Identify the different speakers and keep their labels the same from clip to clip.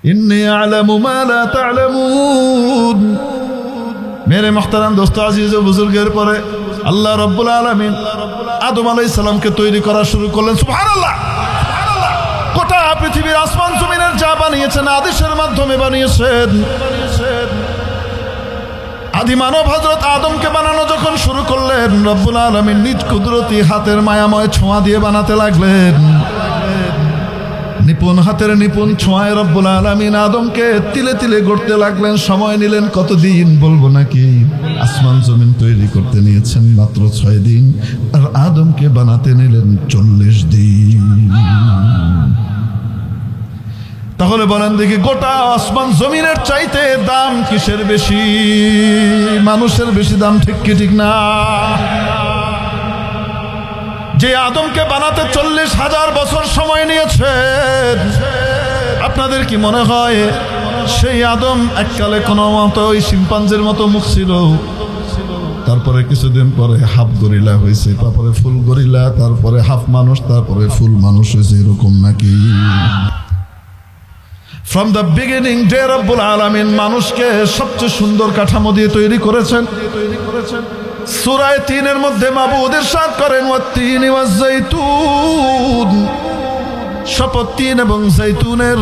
Speaker 1: ইন্নী আ'লামু মা লা তা'লামুন। মেরে মুহতারাম দোস্ত আজিজ ও বুজুর্গের পরে আল্লাহ রাব্বুল আলামিন আদম আলাইহিস সালামকে তৈরি করা শুরু করলেন। সুবহানাল্লাহ। গোটা পৃথিবীর আসমান জমিনের যা বানিয়েছেন আদেশের মাধ্যমে বানিয়েছেন। আদি মানব হযরত আদমকে বানানো যখন শুরু করলেন, রব্বুল আলামিন নিজ কুদরতি হাতের মায়াময় ছোঁয়া দিয়ে বানাতে লাগলেন। নিপুণ হাতের নিপুণ ছোঁয়ায় রব্বুল আলামিন আদমকে তিলে তিলে গড়তে লাগলেন। সময় নিলেন কতদিন বলবো নাকি? আসমান জমিন তৈরি করতে নিয়েছেন মাত্র 6 দিন, আর আদমকে বানাতে নিলেন 40 দিন। তাহলে বলেন দেখি, গোটা আসমান জমিনের চাইতে দাম কিসের বেশি? মানুষের বেশি দাম, ঠিক কি ঠিক না? যে আদমকে বানাতে 40,000 বছর সময় নিয়েছে, আপনাদের কি মনে হয় সেই আদম এককালে কোনো মতো ওই শিম্পাঞ্জির মতো মুখ ছিল? তারপরে কিছুদিন পরে হাফ গরিলা হয়েছে, তারপরে ফুল গরিলা, তারপরে হাফ মানুষ, তারপরে ফুল মানুষ হয়েছে, এরকম নাকি? ফ্রম দ্য বিগিনিং ডে রব্বুল আলামিন মানুষকে সবচেয়ে সুন্দর কাঠামো দিয়ে তৈরি করেছেন। সূরা 3 মধ্যে মাবুদ ইরশাদ করেন, ওয়াত-তিনি ওয়াজ-যাইতুন, শপথ তিন এবং জাইতুনের,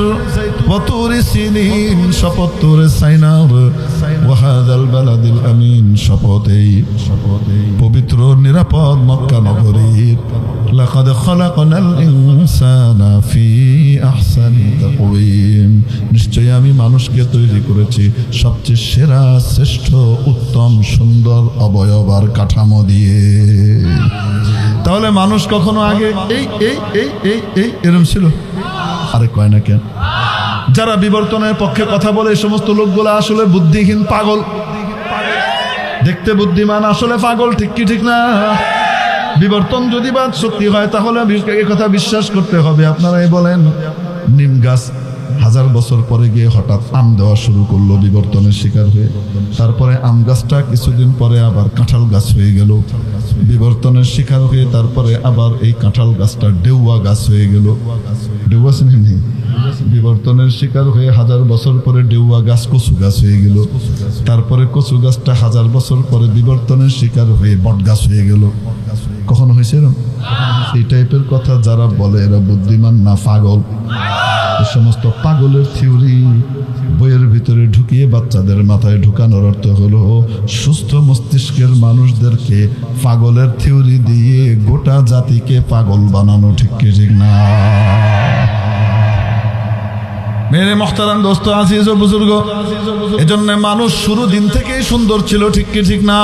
Speaker 1: ওয়া তুরি সিনিন, শপথ তুরে সাইনার, ওয়া হাযাল বালাদিল আমিন, শপথ এই পবিত্র নিরাপদ মক্কা নগরীর। লাকাদ খালাকনাল ইনসানা ফি আহসানি তাকওয়িম, নিশ্চয়ই আমি মানুষকে তৈরি করেছি সবচেয়ে সেরা, শ্রেষ্ঠ, উত্তম, সুন্দর অবয়ব আর কাঠামো দিয়ে। তাহলে মানুষ কখনো আগে এই এই এই এই এই এরকম ছিল? আরে কয় না কেন? যারা বিবর্তনের পক্ষে কথা বলে এই সমস্ত লোকগুলো আসলে বুদ্ধিহীন, পাগল। দেখতে বুদ্ধিমান, আসলে পাগল, ঠিক কি ঠিক না? বিবর্তন যদি বা সত্যি হয় তাহলে এই কথা বিশ্বাস করতে হবে। আপনারাই বলেন, নিম গাছ 1000 বছর পরে গিয়ে হঠাৎ আম দেওয়া শুরু করলো বিবর্তনের শিকার হয়ে। তারপরে আম গাছটা কিছুদিন পরে আবার কাঁঠাল গাছ হয়ে গেল বিবর্তনের শিকার হয়ে। তারপরে আবার এই কাঁঠাল গাছটা ডেউয়া গাছ হয়ে গেল। ডেউয়া চিনি? বিবর্তনের শিকার হয়ে 1000 বছর পরে ডেউয়া গাছ কচু গাছ হয়ে গেল। তারপরে কচু গাছটা 1000 বছর পরে বিবর্তনের শিকার হয়ে বট গাছ হয়ে গেল। কখনো হয়েছে এরকম? এই টাইপের কথা যারা বলে এরা বুদ্ধিমান না পাগল? সমস্ত পাগলের থিওরি বইয়ের ভিতরে ঢুকিয়ে বাচ্চাদের মাথায় ঢুকানোর অর্থ হলো সুস্থ মস্তিষ্কের মানুষদেরকে পাগলের থিওরি দিয়ে গোটা জাতিকে পাগল বানানো, ঠিক কি ঠিক না? মেরে মুহতারাম দোস্ত আজিজ ও বুজুর্গ, এজন্য মানুষ শুরু দিন থেকেই সুন্দর ছিল, ঠিক কি ঠিক না?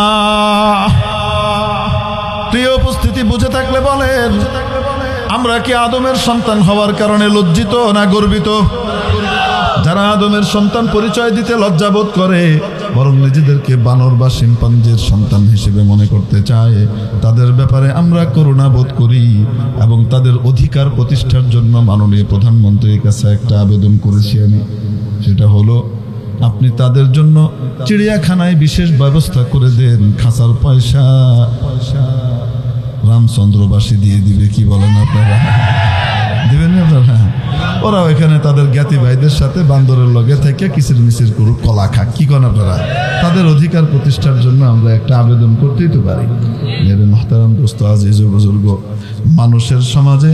Speaker 1: প্রিয় উপস্থিতি, বুঝে থাকলে বলেন, আমরা কি আদমের সন্তান হওয়ার কারণে লজ্জিত না গর্বিত? যারা আদমের সন্তান পরিচয় দিতে লজ্জাবোধ করে, বরং নিজেদেরকে বানর বা শিম্পাঞ্জির সন্তান হিসেবে মনে করতে চায়, তাদের ব্যাপারে আমরা করুণা বোধ করি এবং তাদের অধিকার প্রতিষ্ঠার জন্য মাননীয় প্রধানমন্ত্রীর কাছে একটা আবেদন করেছি আমি। সেটা হলো, আপনি তাদের জন্য চিড়িয়াখানায় বিশেষ ব্যবস্থা করে দেন। খাঁচার পয়সা রামচন্দ্রবাসী দিয়ে দিবে, কি বলেন আপনারা? দিবেন আপনারা? ওরাও এখানে তাদের জ্ঞাতি ভাইদের সাথে বান্দরের লগে থেকে কিচির মিচির করুক, কলা খাক, কি করেন আপনারা? তাদের অধিকার প্রতিষ্ঠার জন্য আমরা একটা আবেদন করতেই তো পারি। মেরে মুহতারাম দোস্ত আজিজ ও বুজুর্গ, মানুষের সমাজে,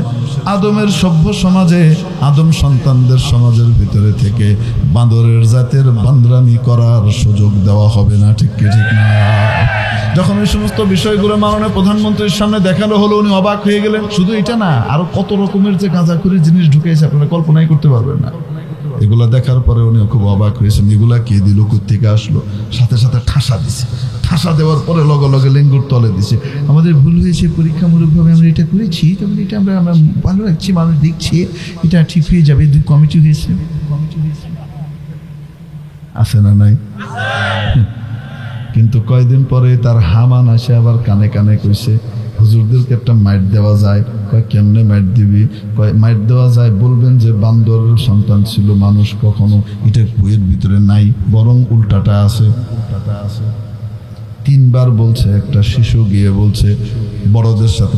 Speaker 1: আদমের সভ্য সমাজে, আদম সন্তানদের সমাজের ভিতরে থেকে বান্দরের জাতের বান্দরামি করার সুযোগ দেওয়া হবে না, ঠিক কি ঠিক না? যখন এই সমস্ত বিষয়গুলো মাননীয় প্রধানমন্ত্রীর সামনে দেখানো হলো, উনি অবাক হয়ে গেলেন। শুধু এটা না, আরো কত রকমের যে গাঁজাখুরি জিনিস ঢুকেছে আপনারা কল্পনাই করতে পারবেন না। এগুলা দেখার পরে উনি খুব অবাক হয়েছেন। এগুলা কে দিল, কোত্থেকে আসলো? সাথে সাথে ঠাসা দিছে। ঠাসা দেওয়ার পরে লগে লগে লেঙ্গুর তলে দিছে। আমাদের ভুল হয়েছে, পরীক্ষামূলকভাবে আমরা এটা করেছি, তবে এটা আমরা ভালো রাখছি, মানুষ দেখছি, এটা ঠিক হয়ে যাবে। 2 কমিটি হয়েছে, আছে না নাই? কিন্তু কয়দিন পরে তার হামান আসে আবার কানে কানে কইছে, হুজুরদেরকে একটা মাইট দেওয়া যায়। কয় কেমনে মাইট দিবি? কয় মাইট দেওয়া যায়, বলবেন যে বান্দরের সন্তান ছিল মানুষ কখনো, এটা বইয়ের ভিতরে নাই, বরং উল্টাটা আছে। তিনবার বলছে, একটা শিশু গিয়ে বলছে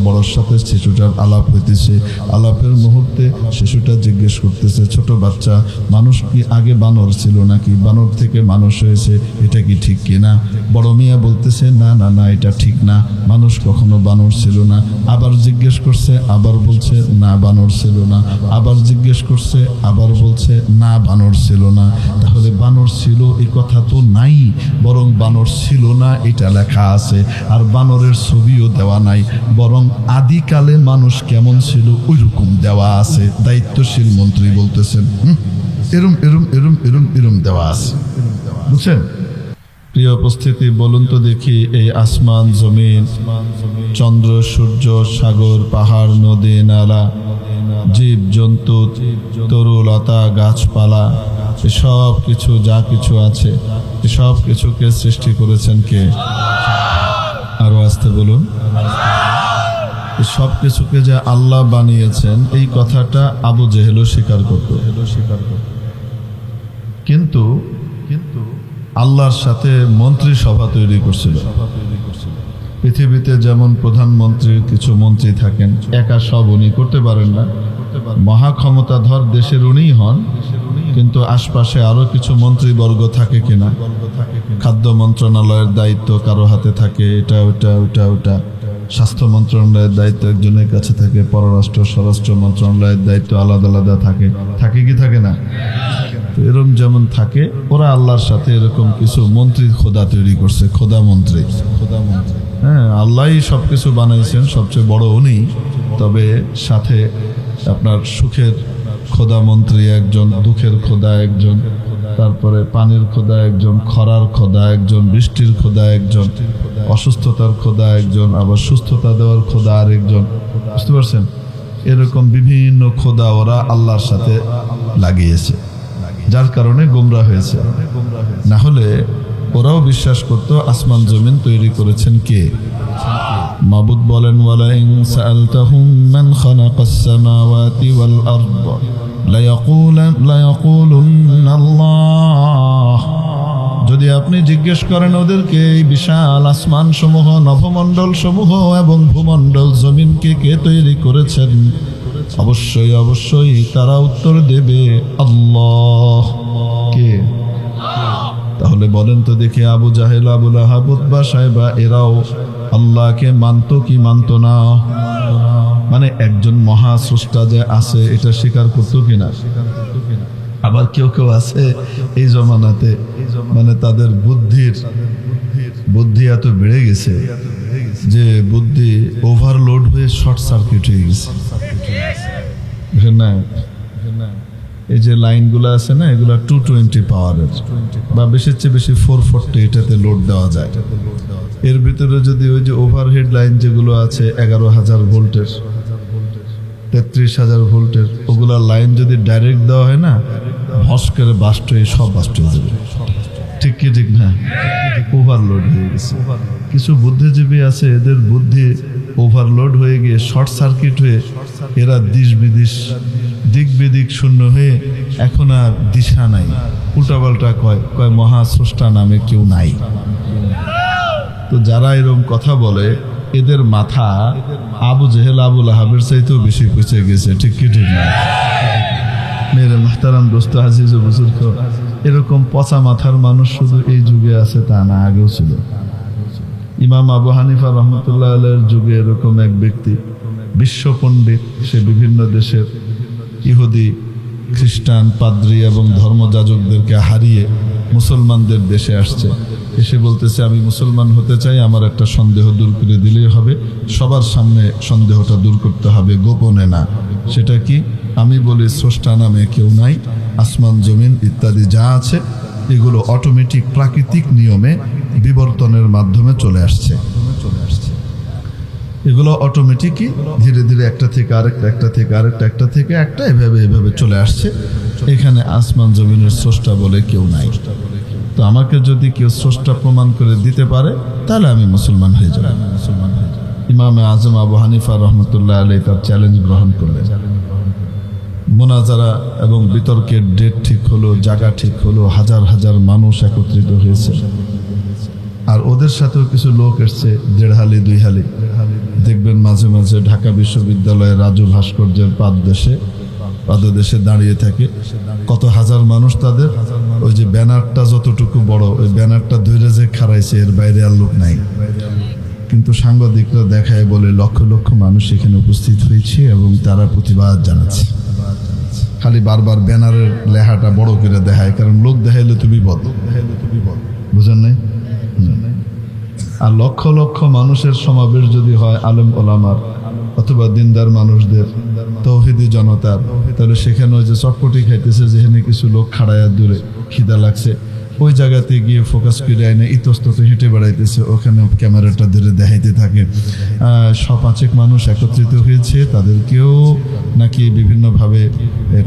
Speaker 1: বড়র সাথে শিশুটার আলাপ হইতেছে। আলাপের মুহূর্তে শিশুটা জিজ্ঞেস করতেছে, ছোট বাচ্চা, মানুষ কি আগে বানর ছিল নাকি বানর থেকে মানুষ হয়েছে, এটা কি ঠিক কিনা? বড় মিয়া বলতেছে, না না না, এটা ঠিক না, মানুষ কখনো বানর ছিল না। আবার জিজ্ঞেস করছে, আবার বলছে না বানর ছিল না। আবার জিজ্ঞেস করছে, আবার বলছে না বানর ছিল না। তাহলে বানর ছিল এই কথা তো নাই, বরং বানর ছিল না এটা লেখা আছে, আর বানরের ছবিও দেওয়া নাই, বরং আদিকালে মানুষ কেমন ছিল ওই রকম দেওয়া আছে। দায়িত্বশীল মন্ত্রী বলতেছেন, এরম এরম এরম এরম এরম দেওয়া আছে। বুঝছেন? প্রিয় উপস্থিতি, বলুন তো দেখি, এই আসমান জমিন, চন্দ্র সূর্য, সাগর পাহাড় নদী নালা, জীব জন্তু, তরুলতা গাছপালা, এসব কিছু যা কিছু আছে, এসব কিছুকে সৃষ্টি করেছেন কে? আরো আসতে বলুন। সব কিছুকে যে আল্লাহ বানিয়েছেন এই কথাটা আবু জেহেলও স্বীকার করত। কিন্তু আল্লাহর সাথে মন্ত্রী সভা তৈরি করছিল। পৃথিবীতে যেমন প্রধানমন্ত্রীর কিছু মন্ত্রী থাকেন, একা সব উনি করতে পারেন না, মহা ক্ষমতাধর দেশের উনিই হন, কিন্তু আশপাশে আরো কিছু মন্ত্রীবর্গ থাকে কিনা। খাদ্য মন্ত্রণালয়ের দায়িত্ব কারো হাতে থাকে, এটা ওটা ওটা ওটা। স্বাস্থ্য মন্ত্রণালয়ের দায়িত্ব একজনের কাছে থাকে, পররাষ্ট্র স্বরাষ্ট্র মন্ত্রণালয়ের দায়িত্ব আলাদা আলাদা থাকে। থাকে কি থাকে না? এরকম যেমন থাকে, ওরা আল্লাহর সাথে এরকম কিছু মন্ত্রী খোদা তৈরি করছে, খোদা মন্ত্রী। হ্যাঁ, আল্লাহই সবকিছু বানাইছেন, সবচেয়ে বড় উনি। তবে সাথে আপনার সুখের খোদা মন্ত্রী একজন, দুঃখের খোদা একজন, তারপরে পানির খোদা একজন, খরার খোদা একজন, বৃষ্টির খোদা একজন, অসুস্থতার খোদা একজন, আবার সুস্থতা দেওয়ার খোদা আরেকজন। বুঝতে পারছেন? এরকম বিভিন্ন খোদা ওরা আল্লাহর সাথে লাগিয়েছে, যার কারণে গোমরা হয়েছে। না হলে ওরাও বিশ্বাস করত আসমান জমিন তৈরি করেছেন কে? মাবুদ বলেন, ওয়ালাইন সাআলতাহুম মান খালাকাস সামাওয়াতি ওয়াল আরদ লায়াকুলুন্না আল্লাহ। যদি আপনি জিজ্ঞেস করেন ওদেরকে এই বিশাল আসমান সমূহ, নভমণ্ডল সমূহ এবং ভূমণ্ডল জমিনকে কে তৈরি করেছেন, অবশ্যই অবশ্যই তারা উত্তর দেবে আল্লাহ। কে? তাহলে বলেন তো দেখি, আবু জাহেল, আবু লাহাব, উতবা, সাইবা এরাও আল্লাহকে মানতো কি মানতো না? মানে একজন মহা স্রষ্টা যে আছে এটা স্বীকার করতো কিনা? আবার কেউ কেউ আছে এই জমানাতে, মানে তাদের বুদ্ধি এত বেড়ে গেছে যে বুদ্ধি ওভারলোড হয়ে শর্ট সার্কিট হয়ে গেছে। না, এই যে লাইনগুলো আছে না, এগুলো 220 পাওয়ারের বা বেশির চেয়ে বেশি 440 এটাতে লোড দেওয়া যায়। এর ভিতরে যদি ওই যে ওভারহেড লাইন যেগুলো আছে 11,000 ভোল্টের, 33,000 ভোল্টের, ওগুলা লাইন যদি ডাইরেক্ট দেওয়া হয় না, ভস করে বাস্ট হয়ে সব বাস্ট হয়ে যাবে। ঠিক কি ঠিক না? ওভারলোড হয়ে গেছে। কিছু বুদ্ধিজীবী আছে, এদের বুদ্ধি ওভারলোড হয়ে গিয়ে শর্ট সার্কিট হয়ে এরা দিক বিদিক শূন্য হয়ে এখন আর দিশা নাই, উল্টাপাল্টা কয় মহাস্রষ্টা নামে কেউ নাই। তো যারা এরকম কথা বলে এদের মাথা আবু জেহেল, আবু লাহাবের চাইতেও বেশি পচে গেছে। ঠিক কি ঠিক না? মেরে মাহতারাম দোস্ত, আজিজ ও বুজুর্গ, এরকম পচা মাথার মানুষ শুধু এই যুগে আছে তা না, আগেও ছিল। ইমাম আবু হানিফা রহমতুল্লাহ আলাইহির যুগে এরকম এক ব্যক্তি, বিশ্ব পণ্ডিত, সে বিভিন্ন দেশের ইহুদি, খ্রিস্টান, পাদ্রী এবং ধর্মযাজকদেরকে হারিয়ে মুসলমানদের দেশে আসছে। এসে বলতেছে, আমি মুসলমান হতে চাই, আমার একটা সন্দেহ দূর করে দিলেই হবে, সবার সামনে সন্দেহটা দূর করতে হবে, গোপনে না। সেটা কি? আমি বলি স্রষ্টা নামে কেউ নাই, আসমান জমিন ইত্যাদি যা আছে এগুলো অটোমেটিক প্রাকৃতিক নিয়মে বিবর্তনের মাধ্যমে চলে আসছে। এগুলো অটোমেটিকই ধীরে ধীরে একটা থেকে আরেকটা, একটা থেকে আরেকটা, একটা থেকে একটা, এভাবে চলে আসছে। এখানে আসমান জমিনের স্রষ্টা বলে কেউ নাই। তো আমাকে যদি কেউ স্রষ্টা প্রমাণ করে দিতে পারে তাহলে আমি মুসলমান হয়ে যাব। ইমামে আজম আবু হানিফা রহমতুল্লাহ আলাইহি তার চ্যালেঞ্জ গ্রহণ করলেন। মোনাজারা এবং বিতর্কের ডেট ঠিক হলো, জায়গা ঠিক হলো, হাজার হাজার মানুষ একত্রিত হয়েছে। আর ওদের সাথেও কিছু লোক এসছে, 1.5 হালি 2 হালি। দেখবেন মাঝে মাঝে ঢাকা বিশ্ববিদ্যালয়ের রাজু ভাস্কর্যের পাদদেশে দাঁড়িয়ে থাকে, কত হাজার মানুষ তাদের। ওই যে ব্যানারটা যতটুকু বড়, ওই ব্যানারটা ধরে যে খাড়াইছে, এর বাইরে আর লোক নাই। কিন্তু সাংবাদিকরা দেখায় বলে লক্ষ লক্ষ মানুষ এখানে উপস্থিত হয়েছে এবং তারা প্রতিবাদ জানাচ্ছে। খালি বারবার ব্যানারের লেখাটা বড় করে দেখায়, কারণ লোক দেখাইলে তুমি বিপদ, বুঝেন নাই? আর লক্ষ লক্ষ মানুষের সমাবেশ যদি হয় আলেম ওলামার অথবা দিনদার মানুষদের, তৌহিদি জনতার, তাহলে সেখানে ওই যে চটপটি খাইতেছে, যেখানে কিছু লোক খাড়ায় দূরে খিদা লাগছে, ওই জায়গাতে গিয়ে ফোকাস করে আইনে ইতস্তত হেঁটে বেড়াইতেছে, ওখানে ক্যামেরাটা ধরে দেখাইতে থাকে। 100-5 মানুষ একত্রিত হয়েছে, তাদেরকেও নাকি বিভিন্নভাবে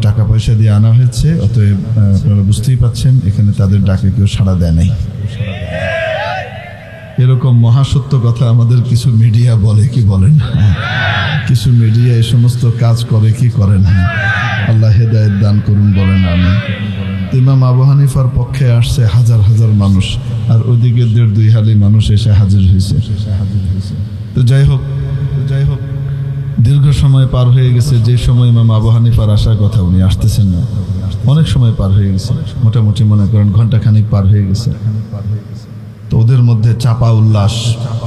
Speaker 1: টাকা পয়সা দিয়ে আনা হয়েছে। অতএব আপনারা বুঝতেই পাচ্ছেন এখানে তাদের ডাকে কেউ সাড়া দেয় নাই। এরকম মহাসত্য কথা আমাদের কিছু মিডিয়া বলে কি বলেন? কিছু মিডিয়া এই সমস্ত কাজ করে কি করেন? আল্লাহ হেদায়েত দান করুন, বলেন আমিন। ইমাম আবু হানিফার পক্ষে আসছে হাজার হাজার মানুষ, আর ওইদিকে 1.5-2 হালি মানুষ এসে হাজির হয়েছে। তো যাই হোক, দীর্ঘ সময় পার হয়ে গেছে। যে সময় ইমাম আবু হানিফার আসার কথা, উনি আসতেছেন না। অনেক সময় পার হয়ে গেছে, মোটামুটি মনে করেন ঘন্টাখানিক পার হয়ে গেছে। তো ওদের মধ্যে চাপা উল্লাস,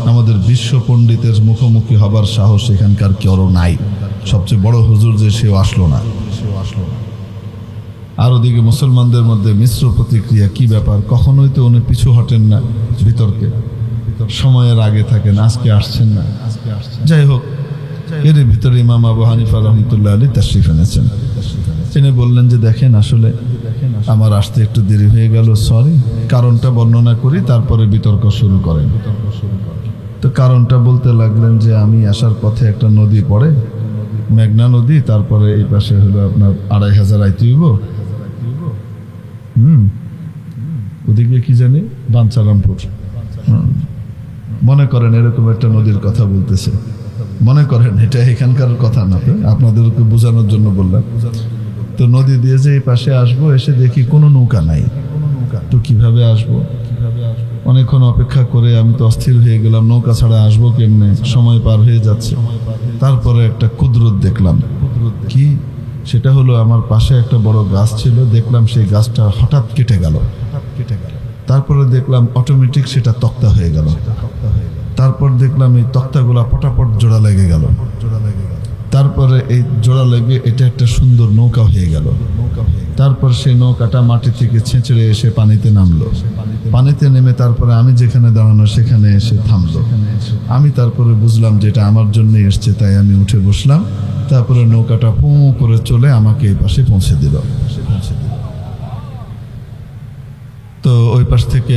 Speaker 1: আমাদের বিশ্ব পণ্ডিতের মুখোমুখি হবার সাহস এখানকার কেউ নাই। সবচেয়ে বড় হুজুর যে, সেও আসলো না। আর ওদিকে মুসলমানদের মধ্যে মিশ্র প্রতিক্রিয়া। কি ব্যাপার? কখনোই তো উনি পিছু হটেন না বিতর্কে, সময়ের আগে থাকেন, আজকে আসছেন না। যাই হোক, এর ভিতরে ইমাম আবু হানিফা রহমতুল্লাহ আলী তাশরিফ এনেছেন। তিনি বললেন যে, দেখেন আসলে আমার আসতে একটু দেরি হয়ে গেল, সরি। কারণটা বর্ণনা করি, তারপরে বিতর্ক শুরু করেন। তো কারণটা বলতে লাগলেন যে, আমি আসার পথে একটা নদী পড়ে, মেঘনা নদী, তারপরে এই পাশে হলো আপনার 2500 আইতিব, ওদিকে কি জানি বাঞ্চারামপুর, মনে করেন এরকম একটা নদীর কথা বলতেছে। মনে করেন এটা এখানকার কথা না, আপনাদেরকে বোঝানোর জন্য বললাম। তো নদী দিয়ে যে এই পাশে আসবো, এসে দেখি কোনো নৌকা নাই। তো কিভাবে আসবো? অনেকক্ষণ অপেক্ষা করে আমি তো অস্থির হয়ে গেলাম, নৌকা ছাড়া আসবো কেমনে? সময় পার হয়ে যাচ্ছে। তারপরে একটা কুদরত দেখলাম। কি? সেটা হলো আমার পাশে একটা বড় গাছ ছিল, দেখলাম সেই গাছটা হঠাৎ কেটে গেল। তারপরে দেখলাম অটোমেটিক সেটা তক্তা হয়ে গেল। তারপর দেখলাম এই তক্তাগুলা পটাপট জোড়া লেগে গেল। তারপরে এই জোড়া লেগে এটা একটা সুন্দর নৌকা হয়ে গেল। তারপর সেই নৌকাটা মাটি থেকে ছেঁচড়ে এসে পানিতে নামলো। পানিতে নেমে তারপরে আমি যেখানে দাঁড়ানো সেখানে এসে থামলো। আমি তারপরে বুঝলাম যে এটা আমার জন্যই এসছে, তাই আমি উঠে বসলাম। তারপরে নৌকাটা পু করে চলে আমাকে এই পাশে পৌঁছে দিল। তো ওই পাশ থেকে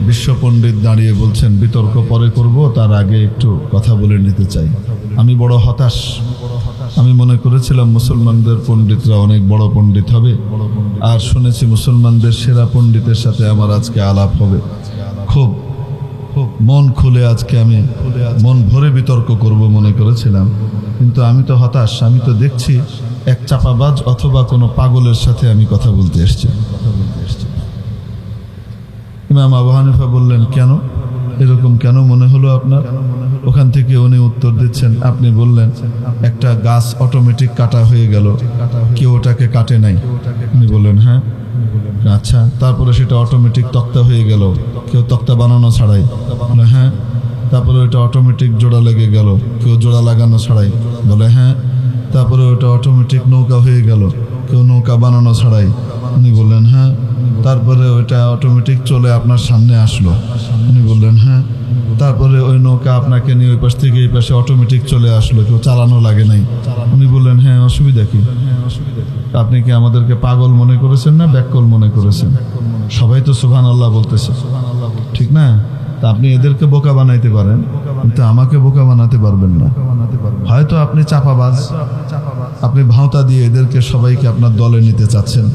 Speaker 1: বিশ্ব পণ্ডিত দাঁড়িয়ে বলছেন, বিতর্ক পরে করব, তার আগে একটু কথা বলে নিতে চাই। আমি বড় হতাশ। আমি মনে করেছিলাম মুসলমানদের পণ্ডিতরা অনেক বড় পণ্ডিত হবে, আর শুনেছি মুসলমানদের সেরা পণ্ডিতের সাথে আমার আজকে আলাপ হবে। খুব মন খুলে আজকে আমি মন ভরে বিতর্ক করব মনে করেছিলাম, কিন্তু আমি তো হতাশ। আমি তো দেখছি এক চাপাবাজ অথবা কোনো পাগলের সাথে আমি কথা বলতে এসেছি। ইমাম আবু হানিফা বললেন, কেন এরকম কেন মনে হলো আপনার? ওখান থেকে উনি উত্তর দিচ্ছেন, আপনি বললেন একটা গাছ অটোমেটিক কাটা হয়ে গেল, কেউ ওটাকে কাটে নাই। উনি বললেন, হ্যাঁ। আচ্ছা, তারপরে সেটা অটোমেটিক তক্তা হয়ে গেল, কেউ তক্তা বানানো ছাড়াই? হ্যাঁ। তারপরে ওইটা অটোমেটিক জোড়া লেগে গেল, কেউ জোড়া লাগানো ছাড়াই? বলে, হ্যাঁ। তারপরে ওইটা অটোমেটিক নৌকা হয়ে গেল, কেউ নৌকা বানানো ছাড়াই? উনি বললেন, হ্যাঁ। তারপরে ওইটা অটোমেটিক চলে আপনার সামনে আসলো? উনি বললেন, হ্যাঁ। তারপরে ওই নৌকা আপনাকে নিয়ে ওই পাশ থেকে এই পাশে অটোমেটিক চলে আসলো, কেউ চালানো লাগে নাই? উনি বললেন, হ্যাঁ। অসুবিধা কি? আপনি কি আমাদেরকে পাগল মনে করেছেন না ব্যাককল মনে করেছেন? সবাই তো সুবহানাল্লাহ বলতেছে, ঠিক না? তা আপনি এদেরকে বোকা বানাইতে পারেন, কিন্তু আমাকে বোকা বানাতে পারবেন না। হয়তো আপনি চাপাবাজ, আপনি ভাঁওতা দিয়ে এদেরকে সবাইকে আপনার দলে নিতে চাচ্ছেন।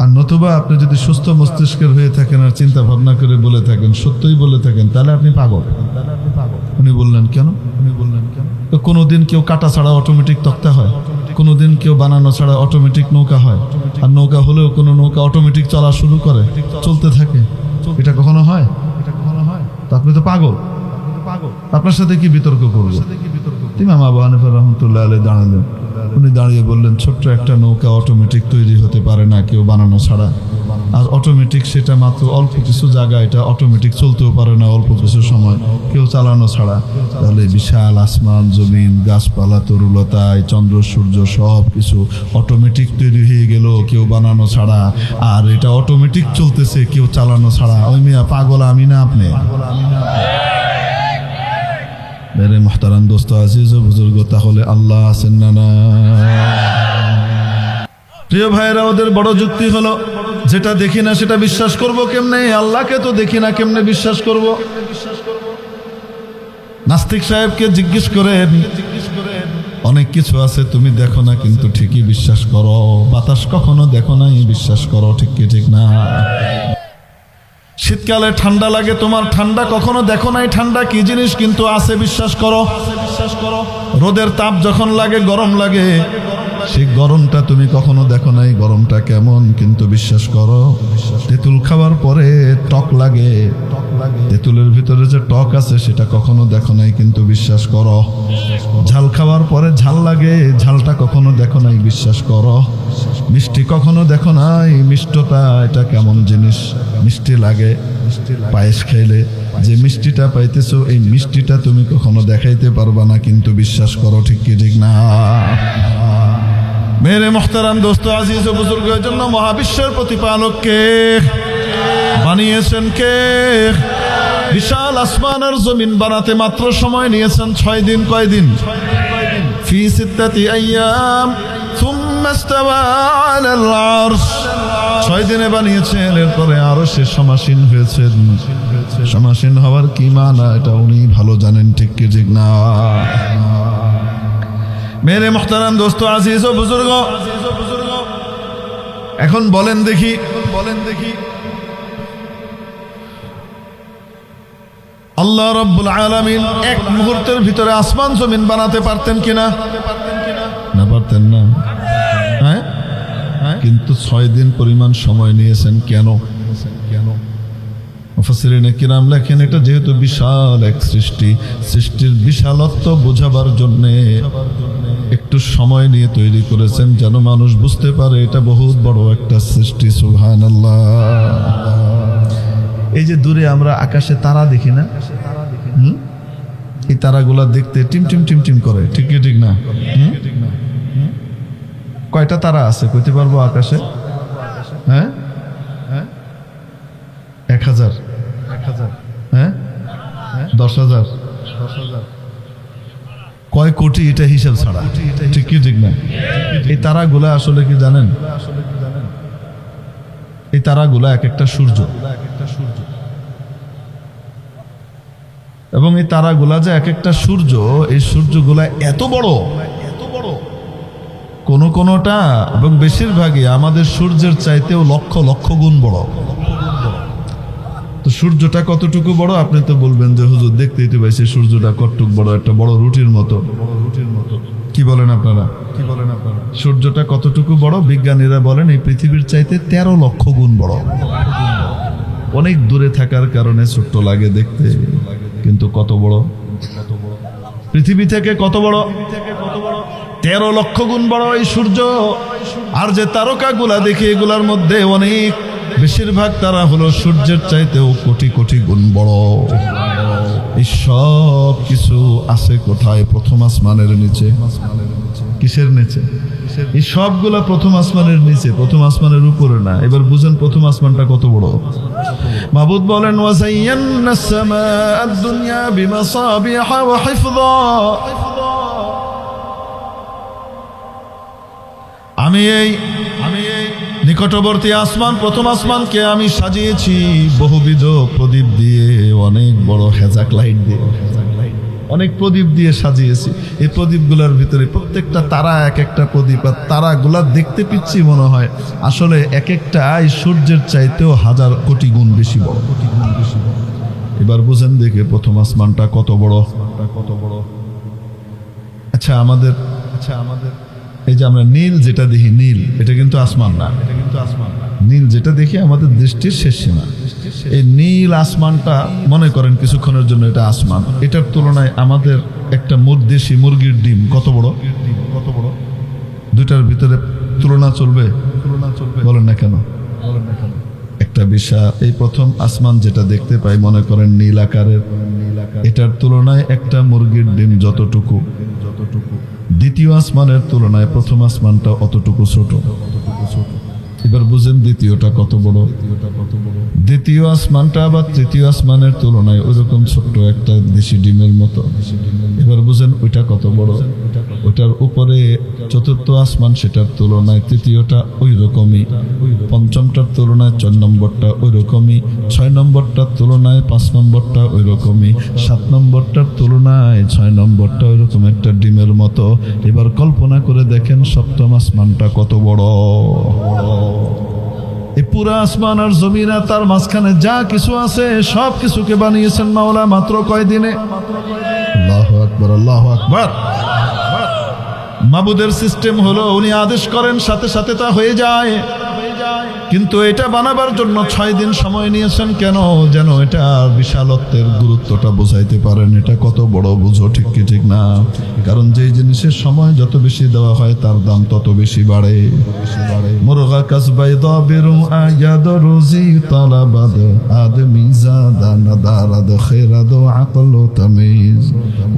Speaker 1: আর নতুবা আপনি যদি সুস্থ মস্তিষ্কের হয়ে থাকেন আর চিন্তা ভাবনা করে বলে থাকেন, সত্যই বলে থাকেন, তাহলে আপনি পাগল। উনি বললেন, কেন? তো কোনোদিন কেউ কাটা ছাড়া অটোমেটিক তক্তা হয়, কোনোদিন কেউ বানানো ছাড়া অটোমেটিক নৌকা হয়, আর নৌকা হলেও কোনো নৌকা অটোমেটিক চলা শুরু করে, চলতে থাকে। এটা কখনো হয়? তা আপনি তো পাগল। আপনার সাথে কি বিতর্ক করবো? ইমাম আবু হানিফা রাহমাতুল্লাহ আলাইহি দাঁড়ালেন। উনি দাঁড়িয়ে বললেন, ছোট্ট একটা নৌকা অটোমেটিক তৈরি হতে পারে না কেউ বানানো ছাড়া। আর অটোমেটিক সেটা মাত্র অল্প কিছু জায়গা, এটা অটোমেটিক চলতেও পারে না অল্প কিছু সময় কেউ চালানো ছাড়া। তাহলে বিশাল আসমান জমিন গাছপালা তরুলতায় চন্দ্র সূর্য সব কিছু অটোমেটিক তৈরি হয়ে গেল কেউ বানানো ছাড়া, আর এটা অটোমেটিক চলতেছে কেউ চালানো ছাড়া। ওই মিয়া পাগল আমি না আপনি? মেরে মুহতারাম দোস্ত আজিজ ও বুজুর্গ, তাহলে আল্লাহ আছেন না? না। প্রিয় ভাইরা, ওদের বড় যুক্তি হলো যেটা দেখি না সেটা বিশ্বাস করব কেমনে? আল্লাহকে তো দেখি না, কেমনে বিশ্বাস করব? নাস্তিক সাহেবকে জিজ্ঞেস করেন, অনেক কিছু আছে তুমি দেখো না কিন্তু ঠিকই বিশ্বাস করো। বাতাস কখনো দেখো নাই, বিশ্বাস করো। ঠিক কি ঠিক না? শীতকালে ঠান্ডা লাগে তোমার, ঠান্ডা কখনো দেখো নাই ঠান্ডা কি জিনিস, কিন্তু আছে, বিশ্বাস করো। রোদের তাপ যখন লাগে, গরম লাগে, সেই গরমটা তুমি কখনো দেখো নাই গরমটা কেমন, কিন্তু বিশ্বাস করো। তেঁতুল খাওয়ার পরে টক লাগে, তেঁতুলের ভিতরে যে টক আছে সেটা কখনো দেখো নাই, কিন্তু বিশ্বাস করো। ঝাল খাওয়ার পরে ঝাল লাগে, ঝালটা কখনো দেখো নাই, বিশ্বাস করো। মিষ্টি কখনো দেখো নাই, মিষ্টতা এটা কেমন জিনিস, মিষ্টি লাগে। পায়েস খাইলে যে মিষ্টিটা পাইতেছো, এই মিষ্টিটা তুমি কখনো দেখাইতে পারবা না, কিন্তু বিশ্বাস করো। ঠিক কি ঠিক না? মেরে মুহতারাম দোস্ত আজিজ ও বুজুর্গের জন্য মহাবিশ্বের প্রতিপালককে বানিয়েছেন কে? বিশাল আসমান আর জমিন বানাতে মাত্র সময় নিয়েছেন 6 দিন। কয় দিন? ফি সিত্তাতি আইয়াম সুম্মা ইস্তাওয়া আলাল আরশ। 6 দিনে বানিয়েছেন, এরপরে আরশে সমাসীন হয়েছেন। সমাসীন হওয়ার কি মানা এটা উনি ভালো জানেন। ঠিক কি ঠিক না? মেরে মুহতারাম দোস্ত আজিজ ও বুজুর্গ, এখন বলেন দেখি আল্লাহ রাব্বুল আলামিন এক মুহূর্তের ভিতরে আসমান জমিন বানাতে পারতেন কিনা? না, পারতেন না। হ্যাঁ, কিন্তু 6 দিন পরিমাণ সময় নিয়েছেন। কেন? মুফাসসিরিনে কিরাম লেখেন, এটা যেহেতু বিশাল এক সৃষ্টি, সৃষ্টির বিশালত্ব বোঝাবার জন্য একটু সময় নিয়ে তৈরি করেছেন, যেন মানুষ বুঝতে পারে এটা বহুত বড় একটা সৃষ্টি। সুবহানাল্লাহ। এই যে দূরে আমরা আকাশে তারা দেখি না, এই তারাগুলা দেখতে টিম টিম টিম টিম করে। ঠিক কি ঠিক না? কয়টা তারা আছে কইতে পারবো আকাশে? হ্যাঁ, 1000। হ্যাঁ, 10,000। কয় কোটি এটা হিসাব ছাড়া। ঠিক কি ঠিক না? এই তারাগুলা আসলে কি জানেন? এই তারাগুলা এক একটা সূর্য, এবং এই তারাগুলা যে এক একটা সূর্য, এই সূর্যগুলা এত বড়, কোনটা এবং বেশিরভাগই আমাদের সূর্যের চাইতেও লক্ষ লক্ষ গুণ বড়। তো সূর্যটা কতটুকু বড় আপনি তো বলবেন যে হুজুর দেখতেই তো পাইছি সূর্যটা কতটুকু বড়, একটা বড় রুটির মতো। কি বলেন আপনারা? সূর্যটা কতটুকু বড়? বিজ্ঞানীরা বলেন এই পৃথিবীর চাইতে 13 লক্ষ গুণ বড়। অনেক দূরে থাকার কারণে ছোট্ট লাগে দেখতে, কিন্তু কত বড় পৃথিবী থেকে, কত বড়? 13 লক্ষ গুণ বড় এই সূর্য। আর যে তারকাগুলা দেখি এগুলার মধ্যে অনেক বেশিরভাগ তারা হলো সূর্যের চাইতেও কোটি কোটি গুণ বড়। এই সব কিছু আছে কোথায়? প্রথম আসমানের নিচে। কিসের নিচে? এই সবগুলা প্রথম আসমানের নিচে, প্রথম আসমানের উপরে না। এবার বুঝেন প্রথম আসমানটা কত বড়। মাবুদ বলেন, ওয়াযায়্যানাস সামাআদ দুনিয়া বিমাসাবিহা ওয়া হিফযা। আমি এই নিকটবর্তী আসমান, প্রথম আসমানকে আমি সাজিয়েছি বহুবিধ প্রদীপ দিয়ে, অনেক বড় হেজাক লাইট দিয়ে, অনেক প্রদীপ দিয়ে সাজিয়েছি। এই প্রদীপগুলোর ভিতরে প্রত্যেকটা তারা এক একটা প্রদীপ, আর তারাগুলা দেখতে পিচ্ছি মনে হয়, আসলে এক একটা এই সূর্যের চাইতেও 1000 কোটি গুণ বেশি বড়। এবার বুঝেন দেখে প্রথম আসমানটা কত বড়। আচ্ছা আমাদের এই যে আমরা নীল যেটা দেখি, নীল এটা কিন্তু আসমান না। নীল যেটা দেখি আমাদের দৃষ্টির শেষ সীমা। এই নীল আসমানটা মনে করেন কিছুক্ষণের জন্য এটা আসমান, এটার তুলনায় আমাদের একটা দেশি মুরগির ডিম কত বড়, দুইটার ভিতরে তুলনা চলবে? বলেন না কেন? একটা বিশাল, এই প্রথম আসমান যেটা দেখতে পাই মনে করেন নীল আকারের, এটার তুলনায় একটা মুরগির ডিম যতটুকু, দ্বিতীয় আসমানের তুলনায় প্রথম আসমানটা অতটুকু ছোট। এবার বুঝেন দ্বিতীয়টা কত বড়। দ্বিতীয় আসমানটা আবার তৃতীয় আসমানের তুলনায় ওইরকম ছোট্ট একটা দেশি ডিমের মতো। এবার বুঝেন ওইটা কত বড়। ওইটার উপরে চতুর্থ আসমান, সেটার তুলনায় তৃতীয়টা ওই রকমই, পঞ্চমটার তুলনায় 4 নম্বরটা ওই রকমই, 6 নম্বরটার তুলনায় 5 নম্বরটা ওই রকমই, 7 নম্বরটার তুলনায় 6 নম্বরটা ওই রকম একটা ডিমের মতো। এবার কল্পনা করে দেখেন সপ্তম আসমানটা কত বড়। এই পুরা আসমান আর জমিন আর তার মাঝখানে যা কিছু আছে সব কিছুকে বানিয়েছেন মাওলা মাত্র কয় দিনে? আল্লাহু আকবার, আল্লাহু আকবার। মাবুদের সিস্টেম হলো উনি আদেশ করেন সাথে সাথে তা হয়ে যায়, কিন্তু এটা বানাবার জন্য 6 দিন সময় নিয়েছেন কেন? যেন এটা বিশালত্বের গুরুত্বটা বোঝাইতে পারেন। এটা কত বড় বুঝো, ঠিক কি ঠিক না? কারণ যেই জিনিসের সময় যত বেশি দেওয়া হয় তার দাম তত বেশি বাড়ে। মুরগা কাসবাই দাবিরু আয়াদ রুজি তালাবাদ আদমি জাদা নাদারাদ খেরাদ আকল তামিজ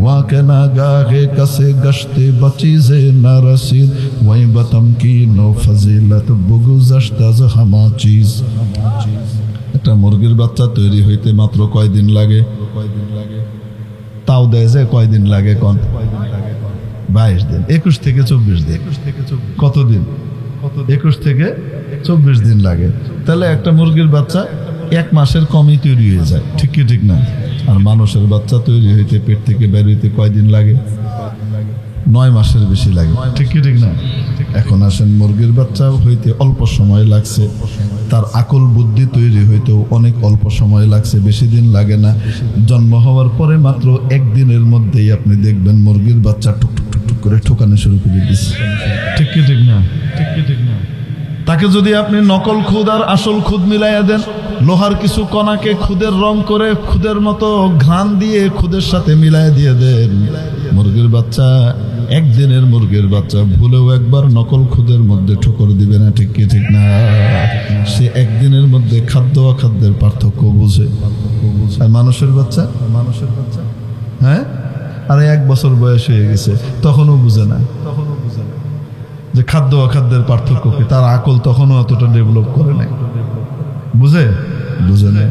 Speaker 1: ওয়া কানা গাহে কাসে গশতে বচিজে না রসিদ ওয়াই বতম কি নো ফজিলত বুগুজশতাজ হামা চিজ। একটা মুরগির বাচ্চা তৈরি হইতে মাত্র কয়দিন লাগে? তাও দেয় যে কয়দিন লাগে কোন? 22 দিন, 21 থেকে 24 দিন। কতদিন? 21 থেকে 24 দিন লাগে। তাহলে একটা মুরগির বাচ্চা 1 মাসের কমই তৈরি হয়ে যায়, ঠিক কি ঠিক না? আর মানুষের বাচ্চা তৈরি হইতে, পেট থেকে বের হইতে কয়দিন লাগে? 9 মাসের বেশি লাগে, ঠিক কি ঠিক না? এখন আসেন, মুরগির বাচ্চা হইতে অল্প সময় লাগছে, তার আকল বুদ্ধি তৈরি হইতেও অনেক অল্প সময় লাগছে, বেশি দিন লাগে না। জন্ম হওয়ার পরে মাত্র 1 দিনের মধ্যেই আপনি দেখবেন মুরগির বাচ্চা টুক টুক টুক টুক করে ঠোকানো শুরু করে দিচ্ছে, ঠিক কি ঠিক না? তাকে যদি আপনি নকল খুদ আর আসল খুদ মিলাইয়া দেন, লোহার কিছু কণাকে খুদের রং করে খুদের মতো ঘ্রাণ দিয়ে খুদের সাথে মিলাইয়া দিয়ে দেন, মুরগির বাচ্চা, 1 দিনের মুরগির বাচ্চা ভুলেও একবার নকল খুদের মধ্যে ঠোকর দিবে না, ঠিক কি ঠিক না? সে 1 দিনের মধ্যে খাদ্য অখাদ্যের পার্থক্য বুঝে। আর মানুষের বাচ্চা, হ্যাঁ, আরে 1 বছর বয়স হয়ে গেছে তখনও বুঝে না যে খাদ্য অখাদ্যের পার্থক্য কি। তার আকল তখনও অতটা ডেভেলপ করে নাই, বুঝে না।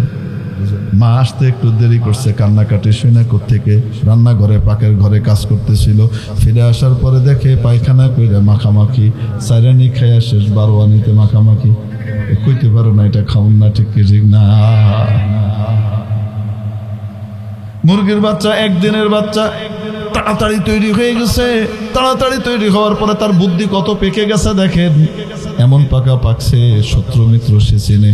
Speaker 1: মা আসতে একটু দেরি করছে, কান্নাকাটি শুনে কোত্থেকে রান্নাঘরে পাকের ঘরে কাজ করতেছিল, ফিরে আসার পরে দেখে পায়খানা কইরা মাখামাখি, সাইরানি খাইয়া শেষ, বারোয়ানিতে মাখামাখি। কইতে পারো না এটা খাউন না, ঠিক কি ঠিক না? মুরগির বাচ্চা 1 দিনের বাচ্চা তাড়াতাড়ি তৈরি হয়ে গেছে। তাড়াতাড়ি তৈরি হওয়ার পরে তার বুদ্ধি কত পেকে গেছে দেখেন, এমন পাকা পাকছে শত্রু মিত্র সে চেনে।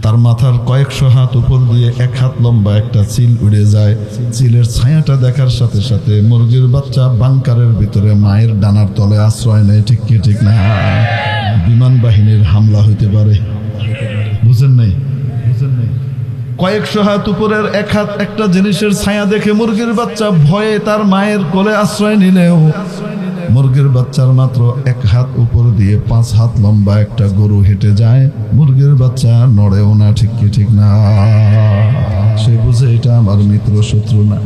Speaker 1: তার মাথার কয়েকশো হাত উপর দিয়ে 1 হাত লম্বা একটা চিল উড়ে যায়। চিলের ছায়াটা দেখার সাথে সাথে মুরগির বাচ্চা বাংকারের ভিতরে মায়ের ডানার তলে আশ্রয় নেয়, ঠিক কি ঠিক না? বিমান বাহিনীর হামলা হইতে পারে, বুঝেন নাই? কয়েকশো হাত উপরের 1 হাত একটা জিনিসের ছায়া দেখে মুরগির বাচ্চা ভয়ে তার মায়ের কোলে আশ্রয় নিলেও মুরগির বাচ্চার মাত্র 1 হাত উপর দিয়ে 5 হাত লম্বা একটা গরু হেঁটে যায়, মুরগির বাচ্চা নড়েও না, ঠিক কি ঠিক না? সে বুঝে এটা আমার মিত্র, শত্রু না।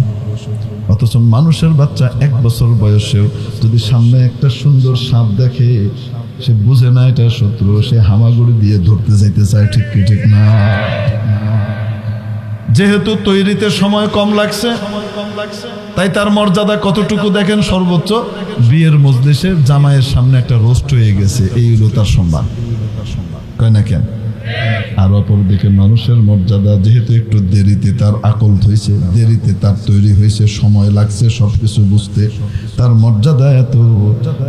Speaker 1: অথচ মানুষের বাচ্চা 1 বছর বয়সেও যদি সামনে একটা সুন্দর সাপ দেখে, সে বুঝে না এটা শত্রু, সে হামাগুড়ি দিয়ে ধরতে যাইতে চায়, ঠিক কি ঠিক না? যেহেতু তৈরিতে সময় কম লাগছে, তাই তার মর্যাদা কতটুকু দেখেন। সর্বোচ্চ বিয়ের মজলিসে জামাইয়ের সামনে একটা রোস্ট হয়ে গেছে, এই হলো তার সম্মান, কয় না কেন? আর অপরদিকে মানুষের মর্যাদা যেহেতু একটু দেরিতে তার আকল হয়েছে, দেরিতে তার তৈরি হয়েছে, সময় লাগছে সবকিছু বুঝতে, তার মর্যাদা এত,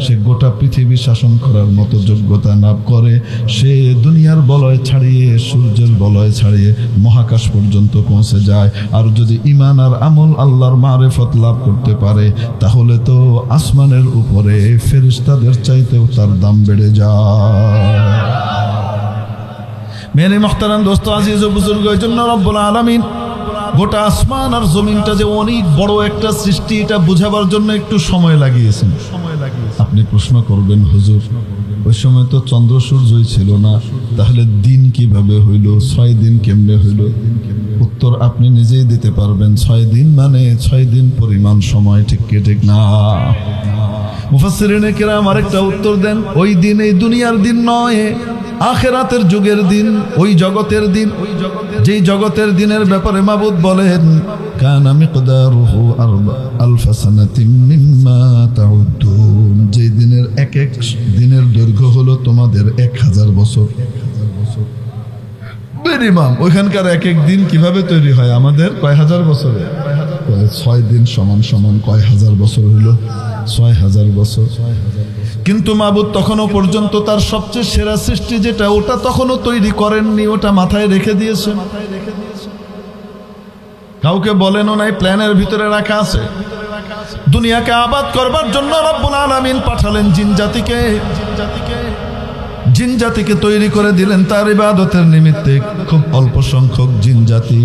Speaker 1: সে গোটা পৃথিবী শাসন করার মতো যোগ্যতা লাভ করে। সে দুনিয়ার বলয় ছাড়িয়ে, সূর্যের বলয় ছাড়িয়ে মহাকাশ পর্যন্ত পৌঁছে যায়। আর যদি ঈমান আর আমল আল্লাহর মারিফত লাভ করতে পারে, তাহলে তো আসমানের উপরে ফেরেশতাদের চাইতেও তার দাম বেড়ে যায়। মেরে মুহতারাম দোস্ত আজিজ ও বুজুর্গ, এই জন্য রব্বুল আলামিন গোটা আসমান আর জমিনটা যে অনেক বড় একটা সৃষ্টি, এটা বোঝাবার জন্য একটু সময় লাগিয়েছেন। আপনি প্রশ্ন করবেন, হুজুর ওই সময় তো চন্দ্র সূর্যই ছিল না, তাহলে দিন কিভাবে হইল, 6 দিন কেমনে হইল? উত্তর আপনি নিজেই দিতে পারবেন। 6 দিন মানে 6 দিন পরিমাণ সময়, ঠিক কি ঠিক না? মুফাসসিরিনে কেরাম আরেকটা উত্তর দেন, ওই দিন এই দুনিয়ার দিন নয়, আখিরাতের যুগের দিন, ওই জগতের দিন, যেই জগতের দিনের ব্যাপারে মাবুদ বলেন কানা মিকদারুহু আলফা সানাতিন মিম্মা তাউদ্দুন, যেই দিনের এক এক দিনের দৈর্ঘ্য হলো তোমাদের 1000 বছর। মিনিমাম ওইখানকার এক এক দিন কিভাবে তৈরি হয় আমাদের কয় হাজার বছরে? 6 দিন সমান সমান কয় হাজার বছর হইল? 6000 বছর। কিন্তু মাবুদ তখনও পর্যন্ত তার সবচেয়ে সেরা সৃষ্টি যেটা, ওটা তখনও তৈরি করেননি, ওটা মাথায় রেখে দিয়েছে। কাউকে বলেনও নাই, প্ল্যানের ভিতরে রাখা আছে। দুনিয়াকে আবাদ করবার জন্য রব্বুল আলামিন পাঠালেন জিন জাতিকে। জিন জাতিকে তৈরি করে দিলেন তার ইবাদতের নিমিত্তে। খুব অল্প সংখ্যক জিন জাতি,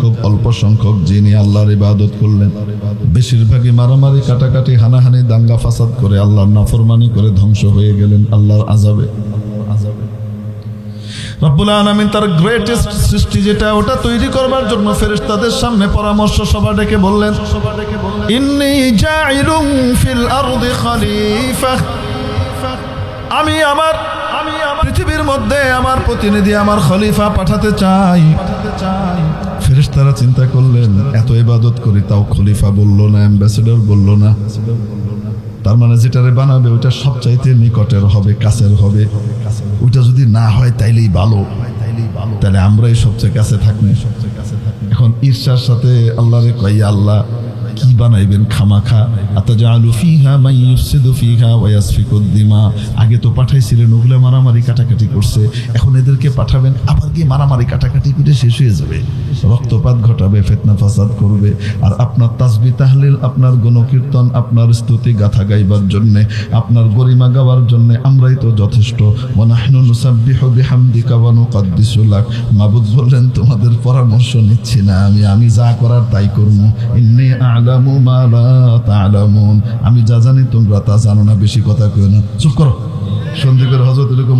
Speaker 1: খুব অল্প সংখ্যক জিনই আল্লাহর ইবাদত করলেন। বেশিরভাগই মারামারি, কাটাকাটি, হানাহানি, দাঙ্গা ফাসাদ করে আল্লাহর নাফরমানি করে ধ্বংস হয়ে গেলেন আল্লাহর আযাবে। রব্বুল আলামিন তার গ্রেটেস্ট সৃষ্টি যেটা, ওটা তৈরি করবার জন্য ফেরেশতাদের সামনে পরামর্শ সভা ডেকে বললেন, ইন্নী জাইলুন ফিল আরদি খলিফা, আমি আমার পৃথিবীর মধ্যে আমার প্রতিনিধি, আমার খলিফা পাঠাতে চাই। ফেরেশতারা চিন্তা করলেন, এত ইবাদত করি তাও খলিফা বললো না, অ্যাম্বাসেডর বললো না, তার মানে যেটারে বানাবে ওটা সবচাইতে নিকটের হবে, কাছের হবে। ওইটা যদি না হয় তাইলেই ভালো, তাহলে আমরাই সবচেয়ে কাছে থাকবো। এখন ঈর্ষার সাথে আল্লাহরে কই, আল্লাহ কি বানাইবেন খামাখা? আতাজালু ফিহা মান ইউফসিদু ফিহা ওয়া ইয়াসফিকুদ দিমা, আগে তো পাঠাইছিলেন, ওগুলো মারামারি কাটাকাটি করছে, এখন এদেরকে পাঠাবেন আবার কি মারামারি কাটাকাটি করে শেষ হয়ে যাবে, রক্তপাত ঘটাবে, ফিতনা ফাসাদ করবে। আর আপনার তাসবিহ তাহলিল, আপনার গুণকীর্তন, আপনার স্তুতি গাথা গাইবার জন্য, আপনার গরিমা গাওয়ার জন্য আমরাই তো যথেষ্ট। ওয়া নাহনু নুসাব্বিহু বিহামদিকা ওয়া নুকদ্দিসু লাক, মাবুদ বললেন তোমাদের পরামর্শ নিচ্ছি না, আমি যা করার তাই করব। ইন্নী আ'লামু মা লা তা'লামুন, আমি যা জানি তোমরা তা জানো না, বেশি কথা কইও না। চুপ করো। সন্দীপের হযরত এরকম